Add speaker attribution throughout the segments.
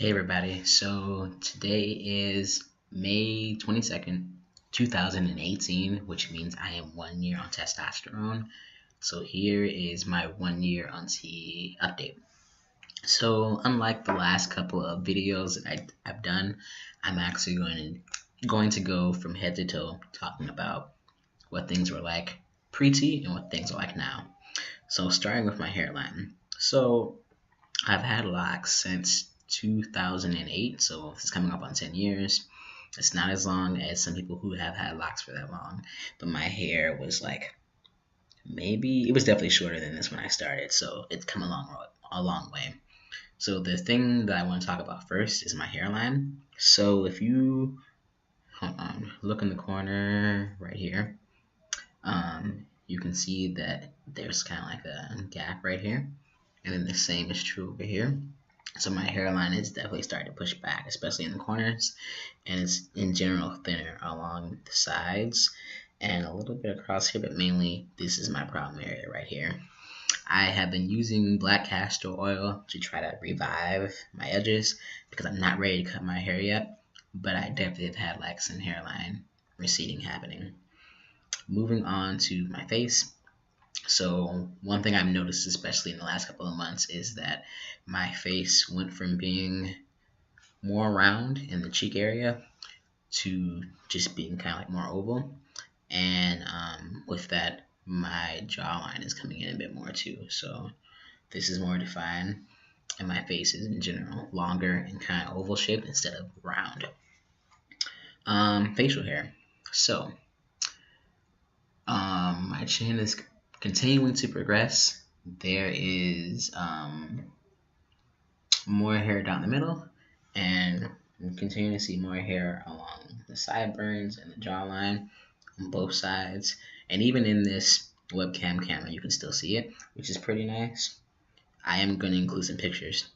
Speaker 1: Hey everybody, so today is May 22nd, 2018, which means I am 1 year on testosterone. So here is my 1 year on T update. So unlike the last couple of videos that I've done, I'm actually going to go from head to toe talking about what things were like pre-T and what things are like now. So starting with my hairline. So I've had locks since 2008, so this is coming up on 10 years. It's not as long as some people who have had locks for that long, but my hair was like maybe it was definitely shorter than this when I started, so it's come a long way. So the thing that I want to talk about first is my hairline. So if you hold on, look in the corner right here, you can see that there's kind of like a gap right here, and then the same is true over here. So my hairline is definitely starting to push back, especially in the corners, and it's in general thinner along the sides and a little bit across here, but mainly this is my problem area right here. I have been using black castor oil to try to revive my edges because I'm not ready to cut my hair yet, but I definitely have had like some hairline receding happening. Moving on to my face. So one thing I've noticed, especially in the last couple of months, is that my face went from being more round in the cheek area to just being kind of like more oval. And with that, my jawline is coming in a bit more too. So this is more defined, and my face is in general longer and kind of oval shaped instead of round. Facial hair. So my chin is continuing to progress. There is more hair down the middle, and I'm continuing to see more hair along the sideburns and the jawline on both sides. And even in this webcam camera, you can still see it, which is pretty nice. I am going to include some pictures.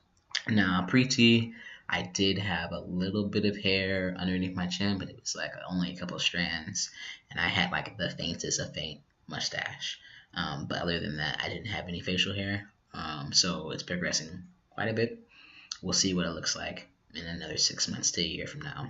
Speaker 1: Now, pre-T, I did have a little bit of hair underneath my chin, but it was like only a couple of strands, and I had like the faintest of faint mustache. But other than that, I didn't have any facial hair. So it's progressing quite a bit. We'll see what it looks like in another 6 months to a year from now.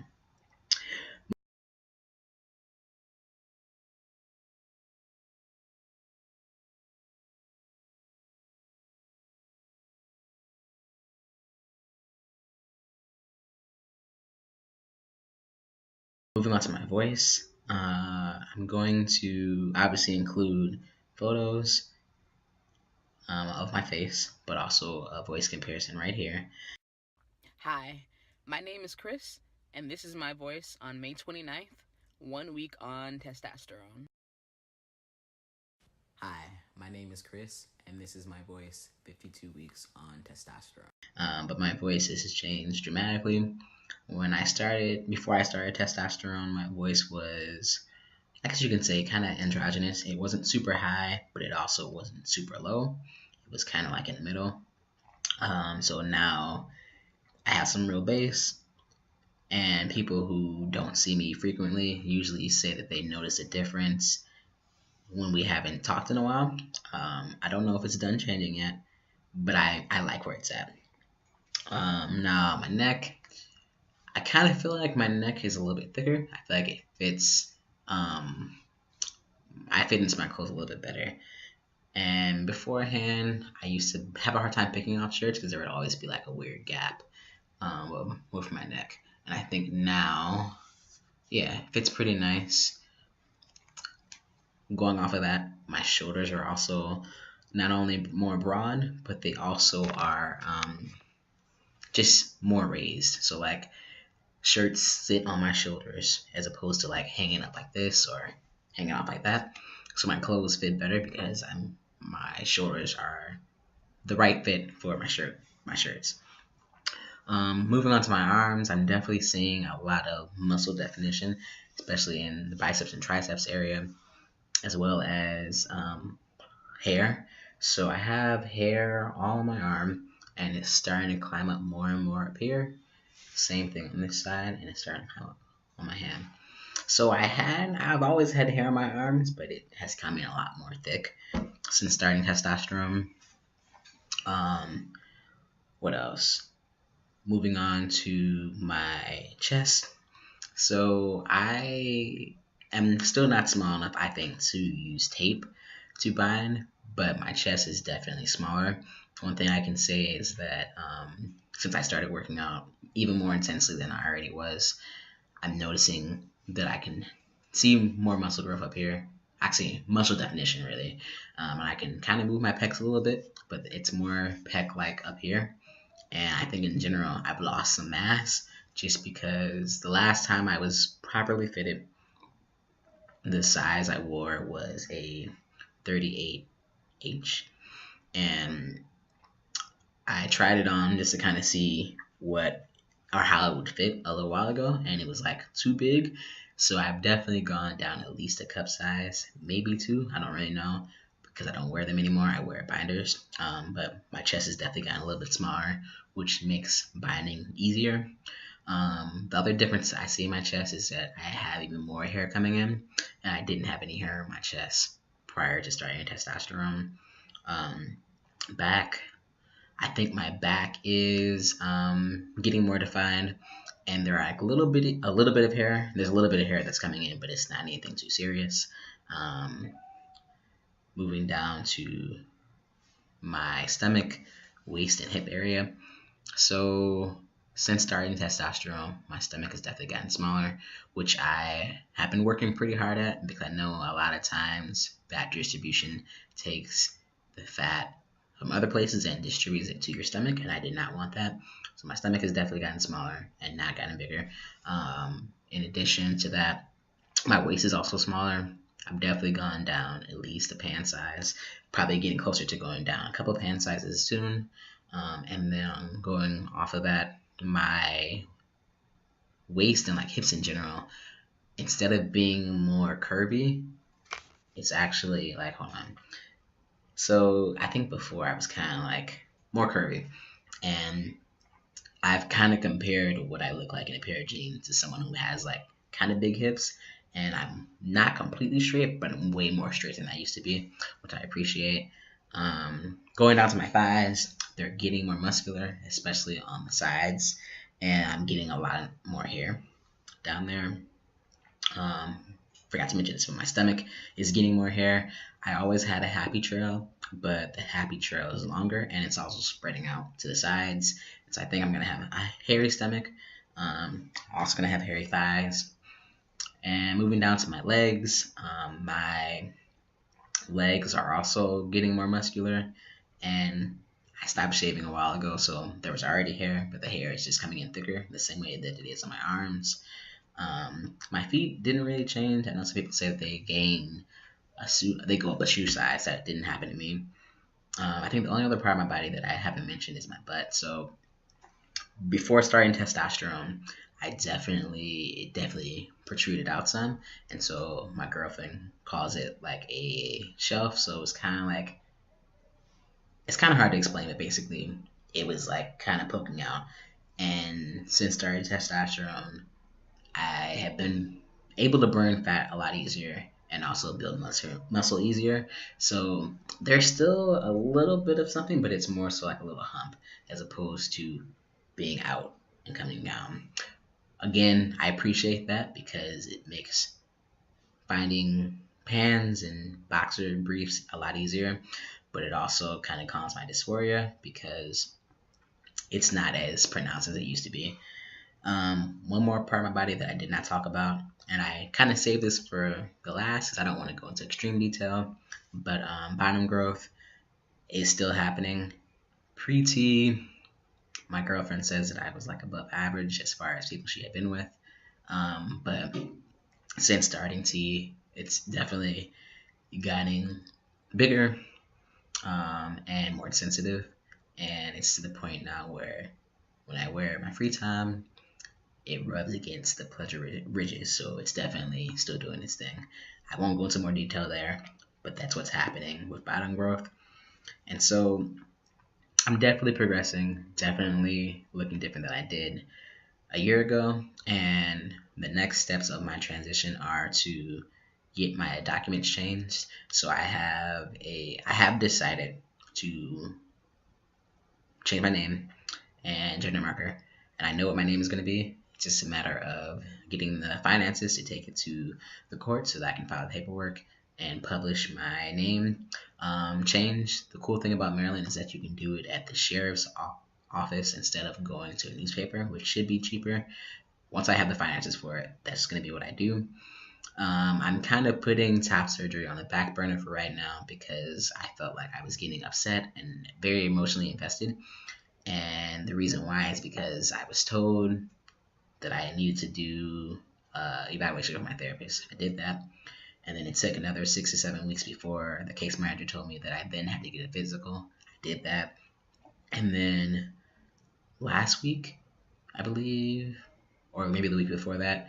Speaker 1: Moving on to my voice, I'm going to obviously include photos of my face, but also a voice comparison right here.
Speaker 2: Hi, my name is Chris, and this is my voice on May 29th, 1 week on testosterone.
Speaker 3: Hi, my name is Chris, and this is my voice 52 weeks on testosterone.
Speaker 1: But my voice has changed dramatically. Before I started testosterone, my voice was, I guess you can say, kind of androgynous. It wasn't super high, but it also wasn't super low. It was kind of like in the middle. So now I have some real bass, and people who don't see me frequently usually say that they notice a difference when we haven't talked in a while. I don't know if it's done changing yet, but I like where it's at. Now my neck, I kind of feel like my neck is a little bit thicker. I feel like it fits. I fit into my clothes a little bit better. And beforehand, I used to have a hard time picking off shirts because there would always be like a weird gap with my neck. And I think now, yeah, it fits pretty nice. Going off of that, my shoulders are also not only more broad, but they also are just more raised. So like shirts sit on my shoulders as opposed to like hanging up like this or hanging up like that. So my clothes fit better because my shoulders are the right fit for my shirts. Moving on to my arms, I'm definitely seeing a lot of muscle definition, especially in the biceps and triceps area, as well as hair. So I have hair all on my arm, and it's starting to climb up more and more up here. Same thing on this side, and it's starting to climb up on my hand. So I've always had hair on my arms, but it has come in a lot more thick since starting testosterone. What else? moving on to my chest. So I am still not small enough, I think, to use tape to bind, but my chest is definitely smaller. One thing I can say is that since I started working out even more intensely than I already was, I'm noticing that I can see more muscle growth up here. Actually, muscle definition really, and I can kind of move my pecs a little bit, but it's more pec like up here. And I think in general, I've lost some mass just because the last time I was properly fitted, the size I wore was a 38H, and I tried it on just to kind of see what or how it would fit a little while ago, and it was like too big. So I've definitely gone down at least a cup size, maybe two. I don't really know because I don't wear them anymore. I wear binders, but my chest has definitely gotten a little bit smaller, which makes binding easier. The other difference I see in my chest is that I have even more hair coming in, and I didn't have any hair in my chest prior to starting testosterone. Um, Back, I think my back is getting more defined, and there are like a little bit of hair. There's a little bit of hair that's coming in, but it's not anything too serious. Um, Moving down to my stomach, waist, and hip area. So since starting testosterone, my stomach has definitely gotten smaller, which I have been working pretty hard at because I know a lot of times fat distribution takes the fat from other places and distributes it to your stomach, and I did not want that. So my stomach has definitely gotten smaller and not gotten bigger. In addition to that, my waist is also smaller. I've definitely gone down at least a pant size, probably getting closer to going down a couple pant sizes soon. And then going off of that, my waist and like hips in general, instead of being more curvy, it's actually like, hold on. So I think before I was kind of like more curvy, and I've kind of compared what I look like in a pair of jeans to someone who has like kind of big hips, and I'm not completely straight, but I'm way more straight than I used to be, which I appreciate. Going down to my thighs, they're getting more muscular, especially on the sides, and I'm getting a lot more hair down there. Um, Forgot to mention this, but my stomach is getting more hair. I always had a happy trail, but the happy trail is longer and it's also spreading out to the sides. So I think I'm gonna have a hairy stomach. Also gonna have hairy thighs. And moving down to my legs, my legs are also getting more muscular. And I stopped shaving a while ago, so there was already hair, but the hair is just coming in thicker, the same way that it is on my arms. My feet didn't really change. I know some people say that they gain they go up a shoe size. That didn't happen to me. I think the only other part of my body that I haven't mentioned is my butt. So before starting testosterone, it definitely protruded out some, and so my girlfriend calls it like a shelf. So it's kind of hard to explain, but basically it was like kind of poking out. And since starting testosterone, I have been able to burn fat a lot easier and also build muscle easier. So there's still a little bit of something, but it's more so like a little hump as opposed to being out and coming down. Again, I appreciate that because it makes finding pants and boxer briefs a lot easier, but it also kind of calms my dysphoria because it's not as pronounced as it used to be. One more part of my body that I did not talk about, and I kind of saved this for the last because I don't want to go into extreme detail, but bottom growth is still happening. Pre-T, my girlfriend says that I was like above average as far as people she had been with, but since starting T, it's definitely getting bigger and more sensitive, and it's to the point now where when I wear my free time, it rubs against the pleasure ridges, so it's definitely still doing its thing. I won't go into more detail there, but that's what's happening with bottom growth. And so I'm definitely progressing, definitely looking different than I did a year ago. And the next steps of my transition are to get my documents changed. So I have decided to change my name and gender marker. and I know what my name is going to be. It's just a matter of getting the finances to take it to the court so that I can file the paperwork and publish my name change. The cool thing about Maryland is that you can do it at the sheriff's office instead of going to a newspaper, which should be cheaper. Once I have the finances for it, that's going to be what I do. I'm kind of putting top surgery on the back burner for right now because I felt like I was getting upset and very emotionally invested. And the reason why is because I was told that I needed to do evaluation with my therapist. I did that. And then it took another 6 to 7 weeks before the case manager told me that I then had to get a physical. I did that. And then last week, I believe, or maybe the week before that,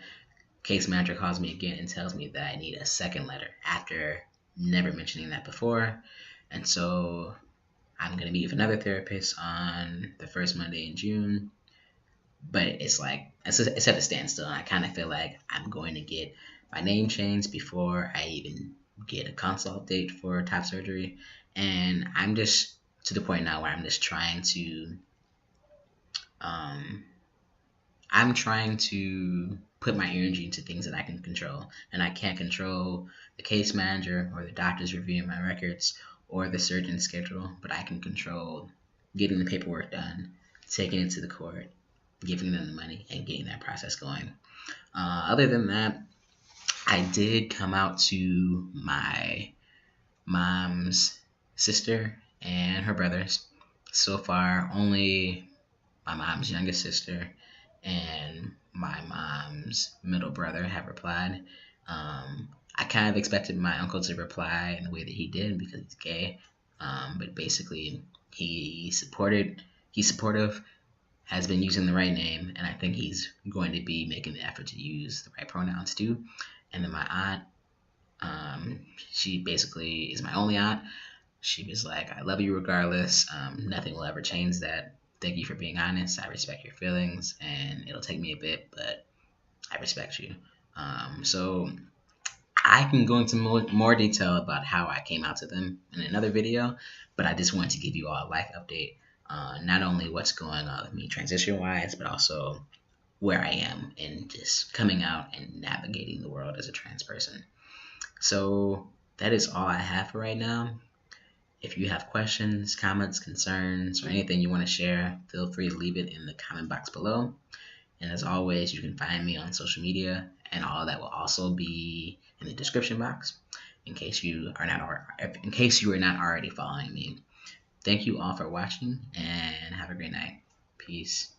Speaker 1: case manager calls me again and tells me that I need a second letter after never mentioning that before. And so I'm going to meet with another therapist on the first Monday in June. But it's like, it's at a standstill. And I kind of feel like I'm going to get my name changed before I even get a consult date for top surgery. And I'm just to the point now where I'm trying to put my energy into things that I can control. And I can't control the case manager or the doctors reviewing my records or the surgeon's schedule, but I can control getting the paperwork done, taking it to the court, giving them the money, and getting that process going. Other than that, I did come out to my mom's sister and her brothers. So far, only my mom's youngest sister and my mom's middle brother have replied. I kind of expected my uncle to reply in the way that he did because he's gay. But basically, he's supportive, has been using the right name, and I think he's going to be making the effort to use the right pronouns too. And then my aunt, she basically is my only aunt. She was like, I love you regardless. Nothing will ever change that. Thank you for being honest. I respect your feelings, and it'll take me a bit, but I respect you. So I can go into more detail about how I came out to them in another video, but I just wanted to give you all a life update on not only what's going on with me transition-wise, but also where I am in just coming out and navigating the world as a trans person. So that is all I have for right now. If you have questions, comments, concerns, or anything you want to share, feel free to leave it in the comment box below. And as always, you can find me on social media, and all of that will also be in the description box in case you are not already following me. Thank you all for watching, and have a great night. Peace.